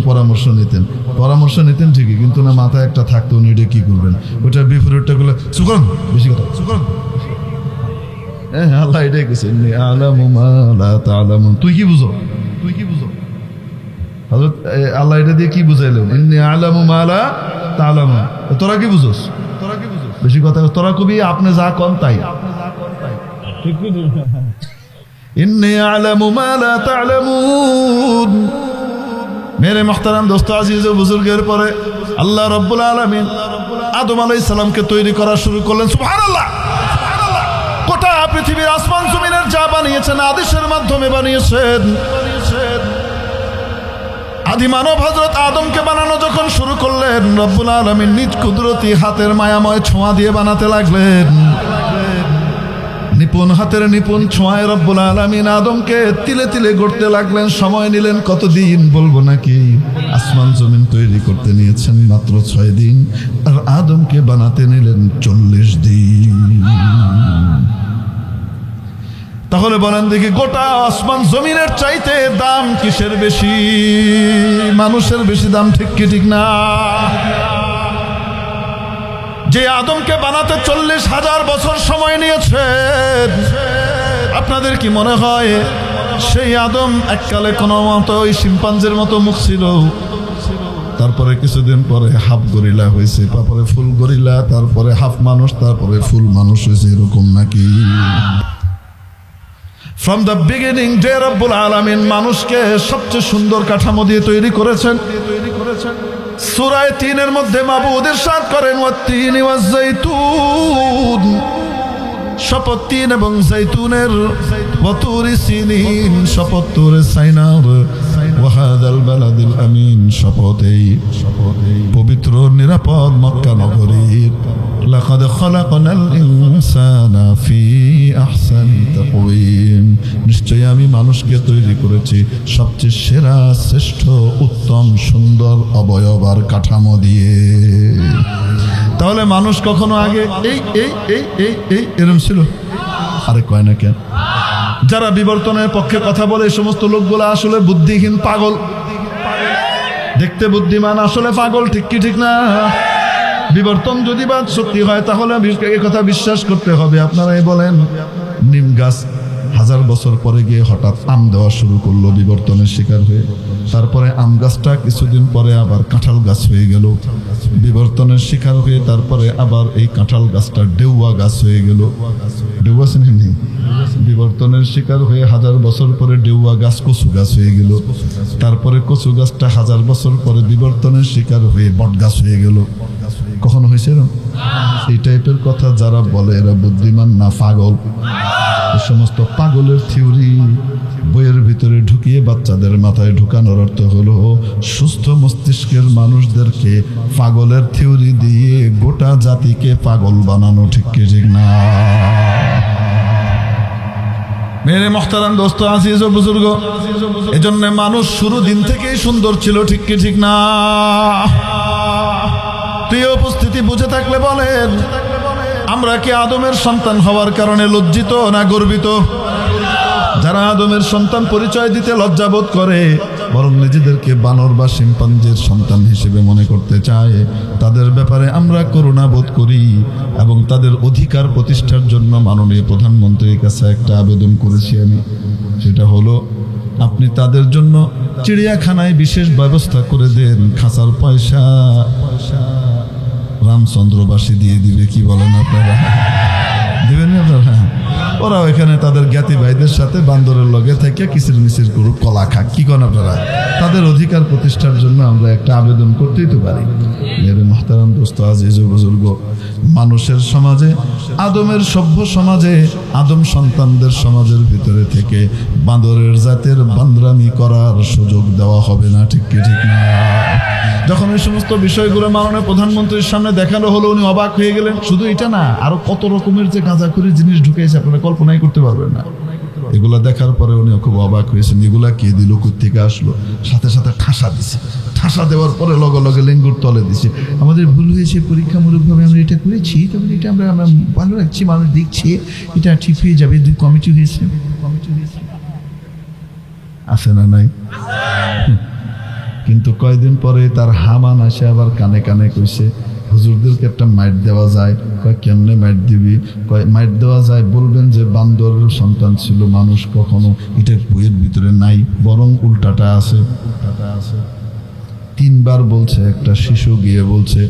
Speaker 1: পরামর্শ নিতেন ঠিকই, কিন্তু না মাথায় একটা থাকতো, উনি এটা কি করবেন, ওটার বিপরীতটা গুলো চুপ করুন, বেশি কথা চুপ করুন। আল্লাহ এটাই কইছে, ইন্নী আ'লামু মা লা তা'লামুন, তুই কি বুঝো? হযরত আল্লাহ এটা দিয়ে কি বুঝাইলেন? ইন্নী আ'লামু মা লা তা'লামুন, তোরা কি বুঝোস? বেশি কথা তোরা কবি, আপনি যা কন তাই। ইন্নী আ'লামু মা লা তা'লামুন। মেরে মুহতারাম দোস্ত আজিজ ও বুজুর্গের পরে আল্লাহ রব্বুল আলামিন আদম আলাইহিস সালামকে তৈরি করা শুরু করলেন। সুবহানাল্লাহ। গোটা পৃথিবীর আসমান জমিনের যা বানিয়েছেন আদেশের মাধ্যমে বানিয়েছেন। আদি মানব হযরত আদমকে বানানো যখন শুরু করলেন, রব্বুল আলামিন নিজ কুদরতি হাতের মায়াময় ছোঁয়া দিয়ে বানাতে লাগলেন। নিপুণ হাতের নিপুণ ছোঁয়ায় রব্বুল আলামিন আদমকে তিলে তিলে গড়তে লাগলেন। সময় নিলেন কতদিন বলবো নাকি? আসমান জমিন তৈরি করতে নিয়েছেন মাত্র 6 দিন, আর আদমকে বানাতে নিলেন 40 দিন। তাহলে বলেন দেখি, গোটা আসমান জমিনের চাইতে দাম কিসের বেশি? মানুষের বেশি দাম, ঠিক কি ঠিক না? যে আদমকে বানাতে 40,000 বছর সময় নিয়েছেন, আপনাদের কি মনে হয় সেই আদম এককালে কোনো মতো ওই শিম্পাঞ্জির মতো মুখ ছিল? তারপরে কিছুদিন পরে হাফ গরিলা হয়েছে, তারপরে ফুল গরিলা, তারপরে হাফ মানুষ, তারপরে ফুল মানুষ হয়েছে, এরকম নাকি? From the beginning, যে রব্বুল আলামিন মানুষকে সবচেয়ে সুন্দর কাঠামো দিয়ে তৈরি করেছেন। সূরা 3 মধ্যে মাবুদ ইরশাদ করেন, ওয়াত-তিনি ওয়াজ-যাইতুন, শপথ তিন এবং জাইতুনের, ওয়া তুরি সিনিন, শপথ তুরে সাইনার, ওয়াহাদাল বালাদিল আমিন, শপথেই পবিত্র নিরাপদ মক্কা নগরীর লাকাদ খালাকনাল ইনসানা ফি আহসানি তাকওয়িম, নিশ্চয়ই আমি মানুষকে তৈরি করেছি সবচেয়ে সেরা, শ্রেষ্ঠ, উত্তম, সুন্দর অবয়ব আর কাঠামো দিয়ে। তাহলে মানুষ কখনো আগে এই এই এই এই এই এরম ছিল? আরে কয় না কেন? যারা বিবর্তনের পক্ষে কথা বলে এই সমস্ত লোকগুলো আসলে বুদ্ধিহীন, পাগল। দেখতে বুদ্ধিমান, আসলে পাগল। ঠিক কি ঠিক না? বিবর্তন যদি বা সত্যি হয় তাহলে এই কথা বিশ্বাস করতে হবে। আপনারাই বলেন, নিম গাছ 1000 বছর পরে গিয়ে হঠাৎ আম দেওয়া শুরু করলো বিবর্তনের শিকার হয়ে। তারপরে আম গাছটা কিছুদিন পরে আবার কাঁঠাল গাছ হয়ে গেল বিবর্তনের শিকার হয়ে। তারপরে আবার এই কাঁঠাল গাছটা ডেউয়া গাছ হয়ে গেল। ডেউয়া চিনেন? বিবর্তনের শিকার হয়ে 1000 বছর পরে ডেউয়া গাছ কচু গাছ হয়ে গেল। তারপরে কচু গাছটা 1000 বছর পরে বিবর্তনের শিকার হয়ে বট গাছ হয়ে গেল। কখনো হয়েছে এরকম? এই টাইপের কথা যারা বলে এরা বুদ্ধিমান না পাগল? এই সমস্ত পাগলের থিওরি বইয়ের ভিতরে ঢুকিয়ে বাচ্চাদের মাথায় ঢুকানোর অর্থ হলো সুস্থ মস্তিষ্কের মানুষদেরকে পাগলের থিওরি দিয়ে গোটা জাতিকে পাগল বানানো। ঠিক কি ঠিক না? মেরে মোহতারাম দোস্ত, আজিজ ও বুজুর্গ, এজন্য মানুষ শুরু দিন থেকেই সুন্দর ছিল। ঠিক কি ঠিক না? প্রিয় উপস্থিতি, বুঝে থাকলে বলেন, আমরা কি আদমের সন্তান হওয়ার কারণে লজ্জিত না গর্বিত? যারা আদমের সন্তান পরিচয় দিতে লজ্জাবোধ করে, বরং নিজেদেরকে বানর বা শিম্পাঞ্জির সন্তান হিসেবে মনে করতে চায়, তাদের ব্যাপারে আমরা করুণা বোধ করি এবং তাদের অধিকার প্রতিষ্ঠার জন্য মাননীয় প্রধানমন্ত্রীর কাছে একটা আবেদন করেছি আমি। সেটা হলো, আপনি তাদের জন্য চিড়িয়াখানায় বিশেষ ব্যবস্থা করে দেন। খাঁচার পয়সা রামচন্দ্রবাসী দিয়ে দিবে। কি বলেন আপনারা? দিবেন আপনারা? ওরাও এখানে তাদের জ্ঞাতি ভাইদের সাথে বান্দরের লগে থেকে কিচির মিচির করুক, কলা খাক। কি করেন আপনারা? তাদের অধিকার প্রতিষ্ঠার জন্য আমরা একটা আবেদন করতেই তো পারি। মেরে মোহতারাম দোস্ত, আজিজ ও বুজুর্গ, মানুষের সমাজে, আদমের সভ্য সমাজে, আদম সন্তানদের সমাজের ভিতরে থেকে বান্দরের জাতের বান্দরামি করার সুযোগ দেওয়া হবে না। ঠিক কি ঠিক না? যখন এই সমস্ত বিষয়গুলো মাননীয় প্রধানমন্ত্রীর সামনে দেখানো হলো, উনি অবাক হয়ে গেলেন। শুধু এটা না, আরো কত রকমের যে গাঁজাখুরি জিনিস ঢুকেছে আপনারা কল্পনাই করতে পারবেন না। এগুলা দেখার পরে উনি খুব অবাক হয়েছেন। এগুলা কে দিল, কোত্থেকে আসলো? সাথে সাথে ঠাসা দিছে। ঠাসা দেওয়ার পরে লগে লগে লেঙ্গুর তলে দিছে। আমাদের ভুল হয়েছে, পরীক্ষামূলকভাবে আমরা এটা করেছি, তবে এটা আমরা ভালো রাখছি, মানুষ দেখছে, এটা ঠিক হয়ে যাবে। 2 কমিটি হয়েছে। আছে না নাই? কিন্তু কয়দিন পরে তার হামান আসে আবার কানে কানে কইছে, হুজুরদেরকে একটা মাইট দেওয়া যায়। কয় কেমনে মাইট দিবি? কয় মাইট দেওয়া যায়, বলবেন যে বান্দরের সন্তান ছিল মানুষ। কখনো এটা বইয়ের ভিতরে নাই, বরং উল্টাটা আছে। 3 বার বলছে। একটা শিশু গিয়ে বলছে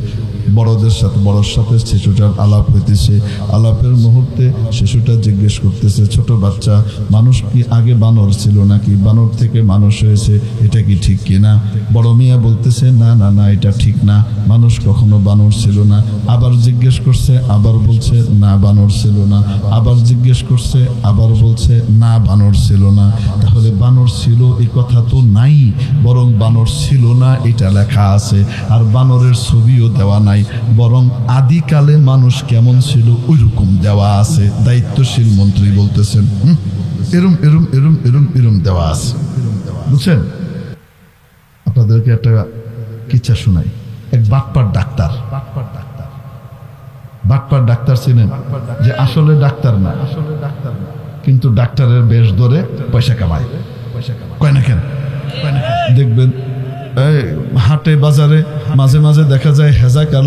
Speaker 1: বড়দের সাথে, বড়র সাথে শিশুটার আলাপ হইতেছে। আলাপের মুহূর্তে শিশুটা জিজ্ঞেস করতেছে, ছোট বাচ্চা, মানুষ কি আগে বানর ছিল নাকি বানর থেকে মানুষ হয়েছে? এটা কি ঠিক কিনা? বড় মিয়া বলতেছে, না না না, এটা ঠিক না, মানুষ কখনো বানর ছিল না। আবার জিজ্ঞেস করছে, আবার বলছে না বানর ছিল না। আবার জিজ্ঞেস করছে, আবার বলছে না বানর ছিল না। তাহলে বানর ছিল এই কথা তো নাই, বরং বানর ছিল না এটা লেখা আছে। আর বানরের ছবিও দেওয়া নাই, বরং আদিকালে মানুষ কেমন ছিল ওইরকম দেওয়া আছে। দায়িত্বশীল মন্ত্রী বলতেছেন, এরম এরম এরম এরম এরম দেওয়া আছে। বুঝছেন? আপনাদেরকে একটা কিচ্ছা শোনাই। এক বাটপার ডাক্তার, বাটপার ডাক্তার ছিলেন, যে আসলে ডাক্তার না, কিন্তু ডাক্তারের বেশ ধরে পয়সা কামায়। কয় না কেন? দেখবেন হাটে বাজারে মাঝে মাঝে দেখা যায় হেজাক আর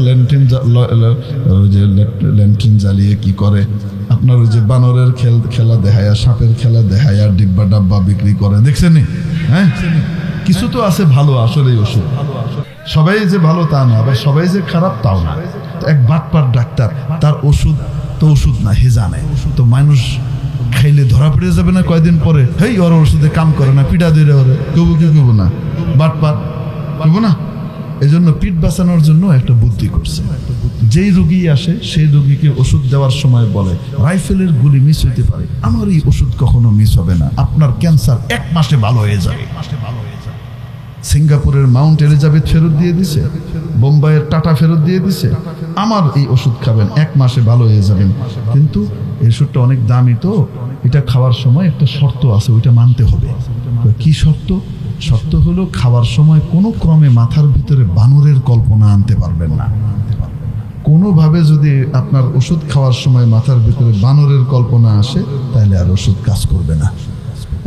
Speaker 1: ল্যান্টিন জ্বালিয়ে কি করে, আপনার ওই যে বানরের খেলা দেখায়, সাপের খেলা দেখায়, আর ডিব্বা ডাব্বা বিক্রি করে। দেখছেন? হ্যাঁ, কিছু তো আছে ভালো আসলেই ওষুধ। সবাই যে ভালো তা না, আবার সবাই যে খারাপ তাও না। এক বাটপার ডাক্তার, তার ওষুধ তো ওষুধ না, হেজা নেয়। তো মানুষ খাইলে ধরা পড়ে যাবে না কয়দিন পরে, হেই ওর ওষুধে কাম করে না, পিঠা দিয়ে ওরে কেউ কি কেউ না, বাটপার কেউ না। এই জন্য পিঠ বাঁচানোর জন্য একটা বুদ্ধি করছে। যেই রোগী আসে সেই রোগীকে ওষুধ দেওয়ার সময় বলে, রাইফেলের গুলি মিস হইতে পারে, আমার এই ওষুধ কখনো মিস হবে না, আপনার ক্যান্সার 1 মাসে ভালো হয়ে যাবে। সিঙ্গাপুরের মাউন্ট এলিজাবেথ ফেরত দিয়ে দিছে, বোম্বাইয়ের টাটা ফেরত দিয়ে দিছে। আমার এই ওষুধ খাবেন, 1 মাসে ভালো হয়ে যাবেন। কিন্তু এই ওষুধটা অনেক দামি, তো এটা খাওয়ার সময় একটা শর্ত আছে, ওইটা মানতে হবে। কি শর্ত? শর্ত হলো খাওয়ার সময় কোনো ক্রমে মাথার ভিতরে বানরের কল্পনা আনতে পারবেন না। কোনোভাবে যদি আপনার ওষুধ খাওয়ার সময় মাথার ভিতরে বানরের কল্পনা আসে, তাহলে আর ওষুধ কাজ করবে না।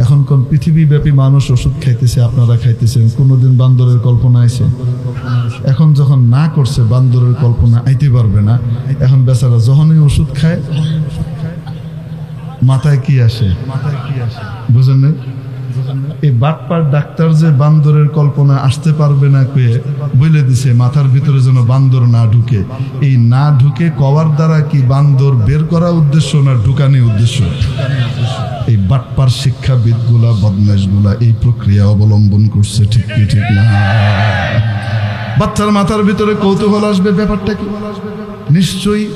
Speaker 1: এখন কোন পৃথিবীব্যাপী মানুষ ওষুধ খাইতেছে, আপনারা খাইতেছেন, কোনোদিন বান্দরের কল্পনা আইছে? এখন যখন না করছে, বান্দরের কল্পনা আইতে পারবে না। এখন বেচারা যখনই ওষুধ খায়, মাথায় কি আসে? বুঝেন না? এই বাটপার ডাক্তার যে বান্দরের কল্পনা আসতে পারবে না কয়ে বলে দিছে মাথার ভিতরে যেন বান্দর না ঢুকে। এই না ঢুকে কওয়ার দ্বারা কি বান্দর বের করা উদ্দেশ্য না ঢুকানি উদ্দেশ্য? এই বাটপার শিক্ষাবিদগুলা, বদমাশগুলা এই প্রক্রিয়া অবলম্বন করছে। ঠিক কি ঠিক না? বাচ্চার মাথার ভিতরে কৌতূহল আসবে, ব্যাপারটা কি? নিশ্চয়ই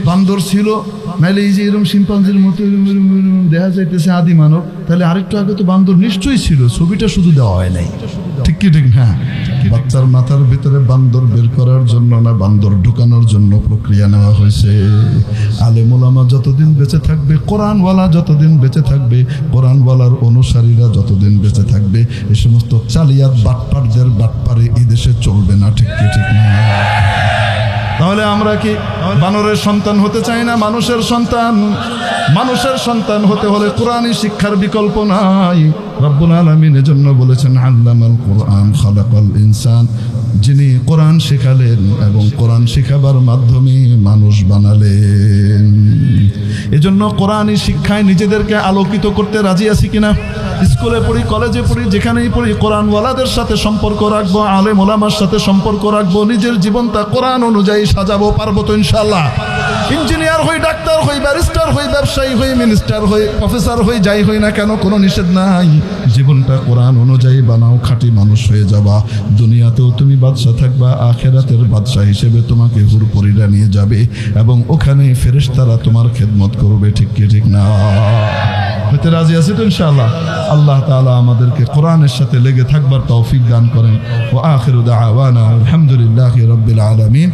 Speaker 1: বান্দর ছিল, নাইলে এই যে এরকম শিম্পাঞ্জির মতো দেখা যাইতেছে আদি মানব, তাহলে আরেকটু আগে তো বান্দর নিশ্চয়ই ছিল, ছবিটা শুধু দেওয়া হয় নাই। ঠিক কি ঠিক না? বাচ্চার মাথার ভিতরে বান্দর বের করার জন্য না, বান্দর ঢুকানোর জন্য প্রক্রিয়া নেওয়া হয়েছে। আলেম ওলামা যতদিন বেঁচে থাকবে, কোরআনওয়ালা যতদিন বেঁচে থাকবে, কোরআনওয়ালার অনুসারীরা যতদিন বেঁচে থাকবে, এই সমস্ত চালিয়াত বাটপারদের বাটপারে এই দেশে চলবে না। ঠিক কি ঠিক না? তাহলে আমরা কি বানরের সন্তান হতে চাই না? মানুষের সন্তান। মানুষের সন্তান হতে হলে কোরআনী শিক্ষার বিকল্প নাই। রব্বুল আলামিন এজন্য বলেছেন আল্লামাল কোরআন খালাকাল ইনসান, যিনি কোরআন শেখালেন এবং কোরআন শেখাবার মাধ্যমে মানুষ বানালেন। এজন্য কোরআনী শিক্ষায় নিজেদেরকে আলোকিত করতে রাজি আছি কিনা? স্কুলে পড়ি, কলেজে পড়ি, যেখানেই পড়ি, কোরআনওয়ালাদের সাথে সম্পর্ক রাখবো, আলেম ওলামার সাথে সম্পর্ক রাখবো, নিজের জীবনটা কোরআন অনুযায়ী সাজাবো। পারবো তো ইনশাআল্লাহ? ইঞ্জিনিয়ার হই, ডাক্তার হই, ব্যারিস্টার হই, ব্যবসায়ী হই, মিনিস্টার হই, প্রফেসর হই, যাই হই না কেন, কোনো নিষেধ নাই। জীবনটা কোরআন অনুযায়ী বানাও, খাঁটি মানুষ হয়ে যাবা। দুনিয়াতেও তুমি বাদশা থাকবা, আখেরাতের বাদশা হিসেবে তোমাকে হুরপরিরা নিয়ে যাবে এবং ওখানে ফেরেশতারা তোমার খেদমত করবে। ঠিক কি ঠিক না? হতে রাজি আছি তো ইনশাআল্লাহ? আল্লাহ তাআলা আমাদেরকে কোরআনের সাথে লেগে থাকবার তৌফিক দান করেন। ওয়া আখিরু দাওয়ানা আলহামদুলিল্লাহি রাব্বিল আলামিন।